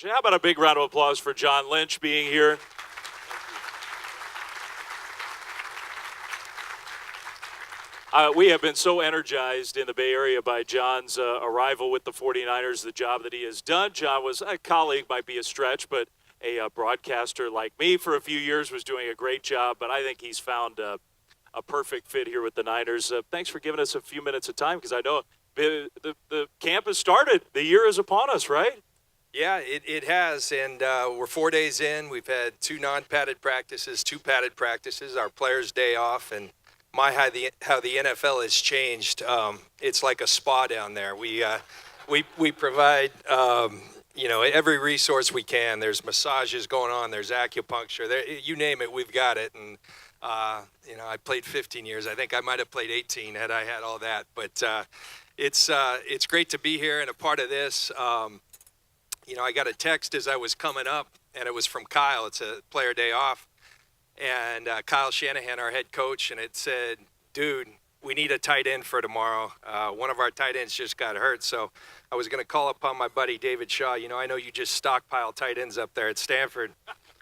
How about a big round of applause for John Lynch being here? We have been so energized in the Bay Area by John's arrival with the 49ers, the job that he has done. John was a colleague, might be a stretch, but a broadcaster like me for a few years, was doing a great job. But I think he's found a perfect fit here with the Niners. Thanks for giving us a few minutes of time, because I know the camp has started. The year is upon us, right? Yeah, it has, and we're 4 days in. We've had 2 non-padded practices, 2 padded practices, our players' day off, and how the NFL has changed. It's like a spa down there. We provide every resource we can. There's massages going on. There's acupuncture. You name it, we've got it. And I played 15 years. I think I might have played 18 had I had all that. But it's great to be here and a part of this. I got a text as I was coming up, and it was from Kyle. It's a player day off. And Kyle Shanahan, our head coach, and it said, dude, we need a tight end for tomorrow. One of our tight ends just got hurt, so I was going to call upon my buddy David Shaw. I know you just stockpile tight ends up there at Stanford.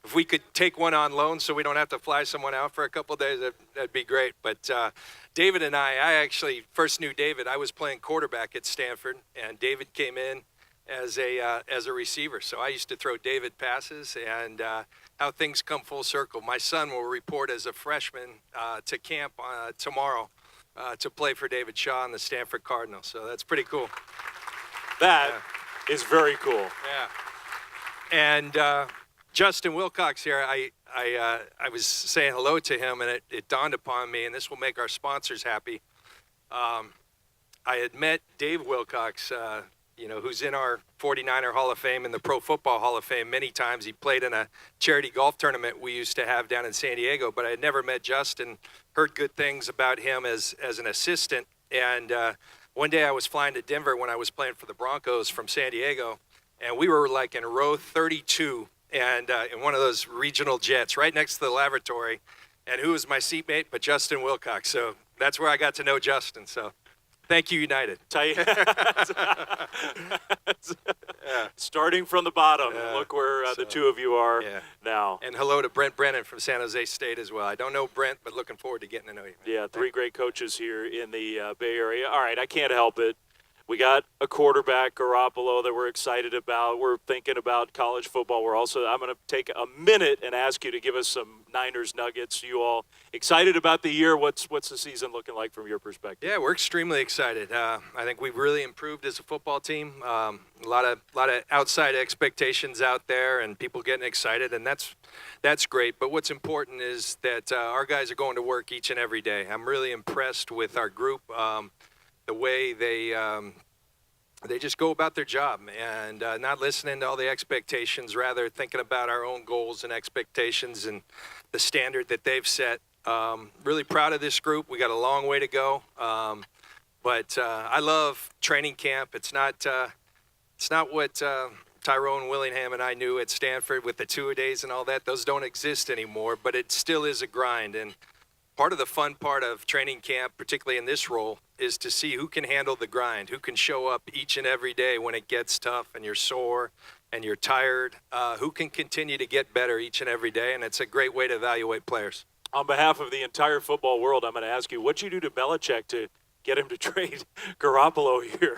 If we could take one on loan so we don't have to fly someone out for a couple of days, that'd be great. But David and I actually first knew David. I was playing quarterback at Stanford, and David came in as a receiver. So I used to throw David passes, and how things come full circle. My son will report as a freshman to camp tomorrow to play for David Shaw and the Stanford Cardinals. So that's pretty cool. That is very cool. Yeah. And Justin Wilcox here, I was saying hello to him, and it dawned upon me, and this will make our sponsors happy. I had met Dave Wilcox, who's in our 49er Hall of Fame and the Pro Football Hall of Fame many times. He played in a charity golf tournament we used to have down in San Diego, but I had never met Justin, heard good things about him as an assistant. And one day I was flying to Denver when I was playing for the Broncos from San Diego, and we were like in row 32 and in one of those regional jets right next to the lavatory. And who was my seatmate but Justin Wilcox? So that's where I got to know Justin. So thank you, United. Starting from the bottom, look where the two of you are now. And hello to Brent Brennan from San Jose State as well. I don't know Brent, but looking forward to getting to know you. Yeah, 3 great coaches here in the Bay Area. All right, I can't help it. We got a quarterback, Garoppolo, that we're excited about. We're thinking about college football. I'm going to take a minute and ask you to give us some Niners nuggets. You all excited about the year? What's the season looking like from your perspective? Yeah, we're extremely excited. I think we've really improved as a football team. A lot of outside expectations out there, and people getting excited, and that's great. But what's important is that our guys are going to work each and every day. I'm really impressed with our group. The way they just go about their job and not listening to all the expectations, rather thinking about our own goals and expectations and the standard that they've set. Really proud of this group. We got a long way to go, but I love training camp. It's not what Tyrone Willingham and I knew at Stanford with the 2-a-days and all that. Those don't exist anymore, but it still is a grind. And part of the fun part of training camp, particularly in this role, is to see who can handle the grind, who can show up each and every day when it gets tough and you're sore and you're tired, who can continue to get better each and every day, and it's a great way to evaluate players. On behalf of the entire football world, I'm going to ask you, what'd you do to Belichick to get him to trade Garoppolo here?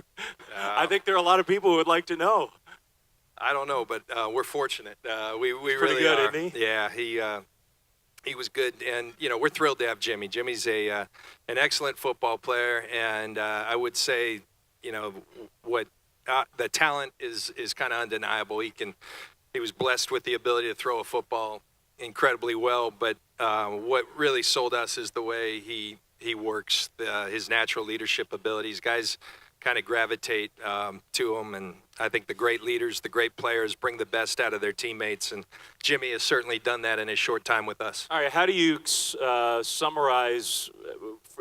I think there are a lot of people who would like to know. I don't know, but we're fortunate. We really good, are. Isn't he? Yeah, he was good, and we're thrilled to have Jimmy. Jimmy's an excellent football player, and I would say, what the talent is kind of undeniable. He was blessed with the ability to throw a football incredibly well, but what really sold us is the way he works, his natural leadership abilities. Guys kind of gravitate to him, and I think the great leaders, the great players bring the best out of their teammates, and Jimmy has certainly done that in his short time with us. All right, how do you summarize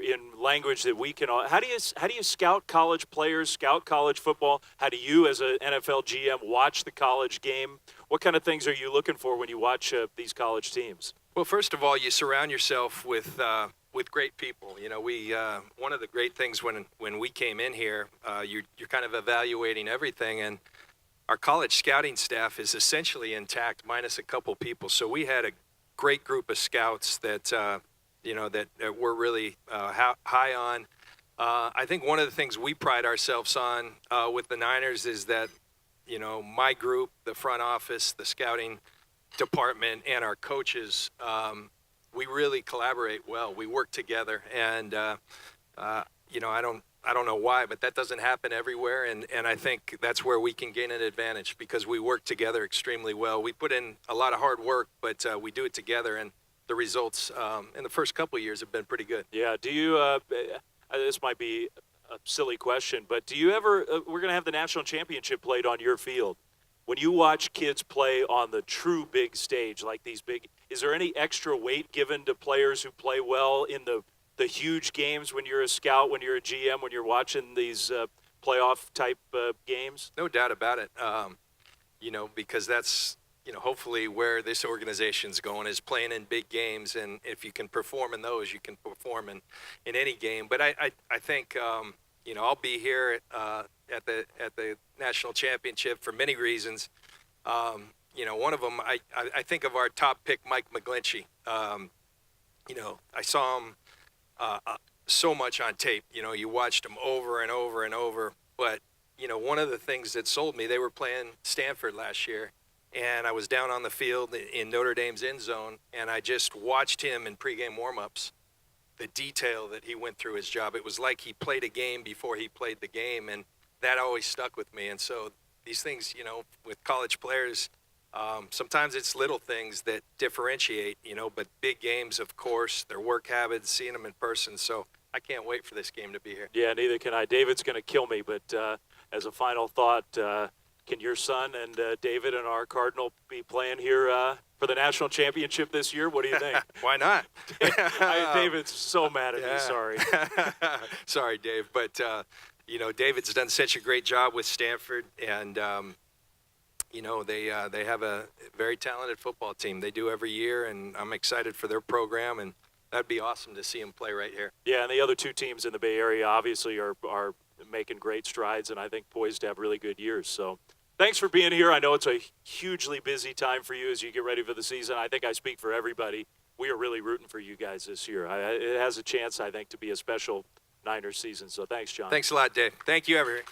in language that we can all, how do you scout college players, scout college football? How do you as an NFL GM watch the college game? What kind of things are you looking for when you watch these college teams? Well, first of all, you surround yourself with great people. One of the great things when we came in here, you're kind of evaluating everything, and our college scouting staff is essentially intact, minus a couple people. So we had a great group of scouts that that we're really high on. I think one of the things we pride ourselves on with the Niners is that my group, the front office, the scouting department, and our coaches, we really collaborate well. We work together, and I don't know why, but that doesn't happen everywhere, and I think that's where we can gain an advantage because we work together extremely well. We put in a lot of hard work, but we do it together, and the results in the first couple of years have been pretty good. Yeah. Do you? This might be a silly question, but do you ever? We're going to have the national championship played on your field. When you watch kids play on the true big stage, like these big, is there any extra weight given to players who play well in the huge games when you're a scout, when you're a GM, when you're watching these playoff type games? No doubt about it. Because that's hopefully where this organization's going is playing in big games, and if you can perform in those, you can perform in any game. But I think I'll be here at the national championship for many reasons. One of them, I think of our top pick, Mike McGlinchey. I saw him so much on tape. You watched him over and over and over. But one of the things that sold me, they were playing Stanford last year, and I was down on the field in Notre Dame's end zone, and I just watched him in pregame warmups. The detail that he went through his job, it was like he played a game before he played the game, and that always stuck with me. And so these things, with college players, sometimes it's little things that differentiate, but big games, of course, their work habits, seeing them in person. So I can't wait for this game to be here. Yeah, neither can I. David's going to kill me, but as a final thought, can your son and David and our Cardinal be playing here for the national championship this year? What do you think? Why not? David's so mad at me. Sorry. Sorry, Dave. But, David's done such a great job with Stanford, and, they have a very talented football team. They do every year, and I'm excited for their program, and that'd be awesome to see them play right here. Yeah, and the other two teams in the Bay Area obviously are making great strides, and I think poised to have really good years. So thanks for being here. I know it's a hugely busy time for you as you get ready for the season. I think I speak for everybody. We are really rooting for you guys this year. It has a chance, I think, to be a special Niners season. So thanks, John. Thanks a lot, Dave. Thank you, everyone.